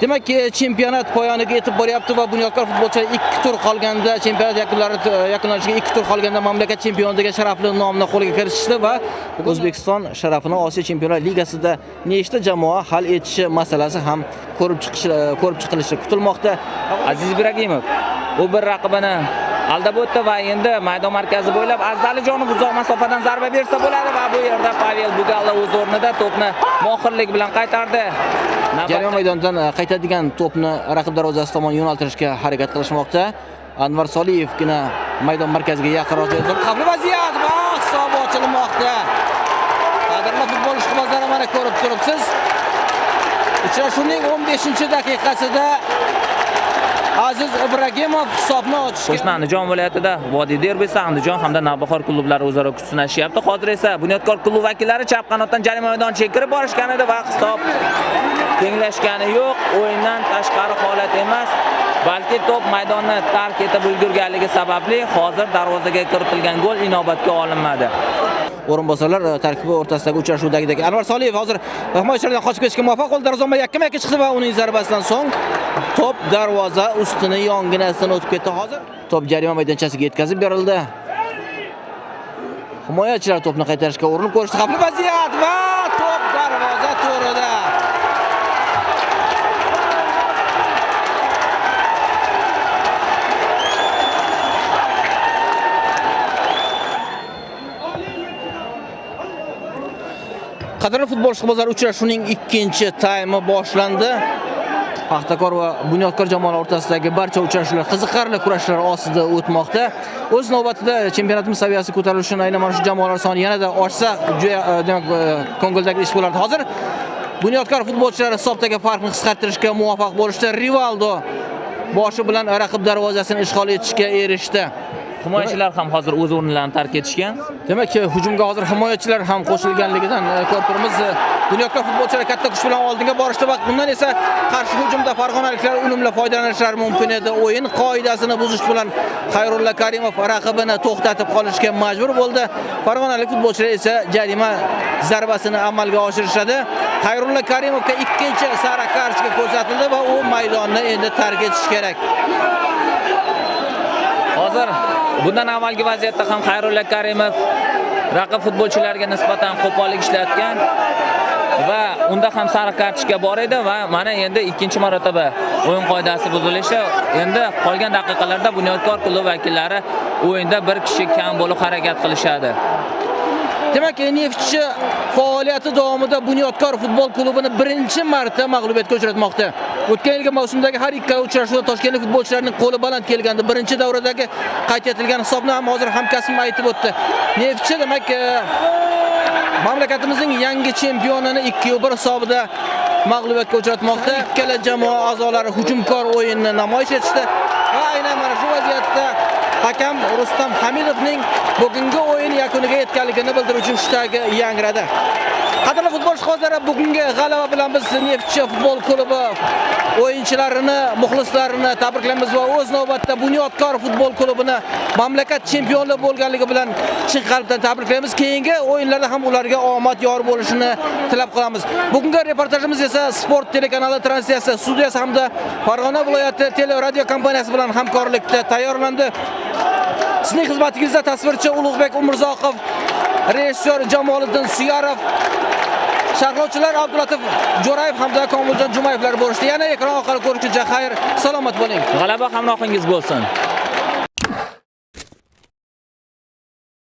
Demak, chempionat poyoniga yetib boryapti va Bunyodkor futbolchilar 2 tur qolganda, chempionat yakunlanishiga 2 tur qolganda mamlakat chempionligiga sharafli nomni qo'lga kiritishdi va O'zbekiston sharafini Osiyo Chempionlar Ligasida nechta jamoa hal etishi masalasi ham ko'rib chiqilishi kutilmoqda. Aziz Ibragimov u bir raqibini aldab o'tdi va endi maydon markazi bo'ylab Azdalijonov uzoq masofadan zarba bersa bo'ladi va bu yerda Pavel Bugalla o'z o'rnida to'pni mohirlik bilan qaytardi. Jarima maydonidan qaytadigan to'pni raqib darvozasi tomon yo'naltirishga harakat qilishmoqda. Anvar Soliyevgina maydon markaziga yaqinroq joyda xavfli vaziyat va hisob ochilmoqda. Qadrli futbol ishqibozlari, mana ko'rib turibsiz. Uchrashuvning 15-daqiqasida Aziz Ibragimov hisobni ochishga. Qo'shni Andijon viloyatida Vodiy derbisi Andijon hamda Navbahor klublari o'zaro kuch sinashyapti. Hozir esa Bunyodkor klubi vakillari chap qanotdan jarima maydoniga kirib borishgan edi va hisob tenglashgani yo'q. O'yindan tashqari holat emas, balki to'p maydonni tark etib ulgurganligi sababli hozir darvozaga kiritilgan gol inobatga olinmadi. O'rinbosarlar tarkibi o'rtasidagi uchrashuvdagidek Anvar Soliyev hozir himoyachilardan qochib ketishga muvaffaq bo'ldi. Darvozabon yakka-yakka chiqdi va uning zarbasidan so'ng to'p darvoza ustini yonginasidan o'tib ketdi. Hozir to'p jarima maydonchasiga yetkazib berildi. Himoyachilar to'pni qaytarishga urinib ko'rishdi. Xavfli vaziyat va to'p darvoza to'rida. Qadrli futbol ishqibozlari, uchrashuvning 2-taymi boshlandi. Paxtakor va Bunyodkor jamoalari o'rtasidagi barcha uchrashuvlar qiziqarli kurashlar ostida o'tmoqda. O'z navbatida chempionatimiz saviyasi ko'tarilishi aynan mana shu jamoalar soni yanada oshsa, demak, ko'ngildagi ish bo'lardi. Hozir Bunyodkor futbolchilari hisobdagi farqni qisqartirishga muvaffaq bo'lishdi. Rivaldo boshi bilan raqib darvozasini ishg'ol etishga erishdi. Himoyachilar ham hozir o'z o'rnlarini tark etishgan. Demak, hujumga hozir himoyachilar ham qo'shilganligidan ko'rib turibmiz. Bunyodkor futbolchilari katta kuch bilan oldinga borishdi va bundan esa qarshi hujumda farg'onaliklar unumli foydalanishlari mumkin edi. O'yin qoidasini buzish bilan Xayrulla Karimov raqibini to'xtatib qolishga majbur bo'ldi. Farg'onalik futbolchilar esa jarima zarbasini amalga oshirishadi. Xayrulla Karimovga ikkinchi sariq kartochka ko'rsatildi va u maydonni endi tark etishi kerak. Hozir bundan avvalgi vaziyatda ham Xayrulla Karimov raqib futbolchilariga nisbatan qo'pollik ishlatgan va unda ham sariq kartochka bor edi va mana endi ikkinchi marotaba o'yin qoidasi buzilishi. Endi qolgan daqiqalarda Bunyodkor klubi vakillari o'yinda bir kishi kam bo'lib harakat qilishadi. Demak, Neftchi faoliyati davomida Bunyodkor futbol klubini birinchi marta mag'lubiyatga uchratmoqda. O'tgan yilgi mavsumdagi har ikkala uchrashuvda toshkentlik futbolchilarning qo'li baland kelgandi. Birinchi davradagi qayd etilgan hisobni ham hozir hamkasbim aytib o'tdi. Neftchi demak, mamlakatimizning yangi chempionini 2-1 hisobida mag'lubiyatga uchratmoqda. Ikkala jamoa a'zolari hujumkor o'yinni namoyish etishdi va aynan mana shu vaziyatda hakam Rustam Hamidovning bugungi o'yin yakuniga yetganligini bildiruvchi mushtagi yangradi. Qadrli futbol ishqibozlari, bugungi g'alaba bilan biz Neftchi futbol klubi o'yinchilarini, muxlislarini tabriklaymiz va o'z navbatida Bunyodkor futbol klubini mamlakat chempioni bo'lganligi bilan chin qalbdan tabriklaymiz. Keyingi o'yinlarda ham ularga omad yor bo'lishini tilab qolamiz. Bugungi reportajimiz esa Sport telekanali translyatsiya studiyasi hamda Farg'ona viloyati teleradio kompaniyasi bilan hamkorlikda tayyorlandi. Sizning xizmatingizda tasvirchi Ulug'bek Umurzoqov, rejissyor Jamoliddin Suyarov, sharhlovchilar Abdulatif Jo'rayev hamda Komiljon Jumayevlar bo'lishdi. Yana ekran orqali ko'rishguncha xayr, salomat bo'ling. G'alaba hamrohingiz bo'lsin.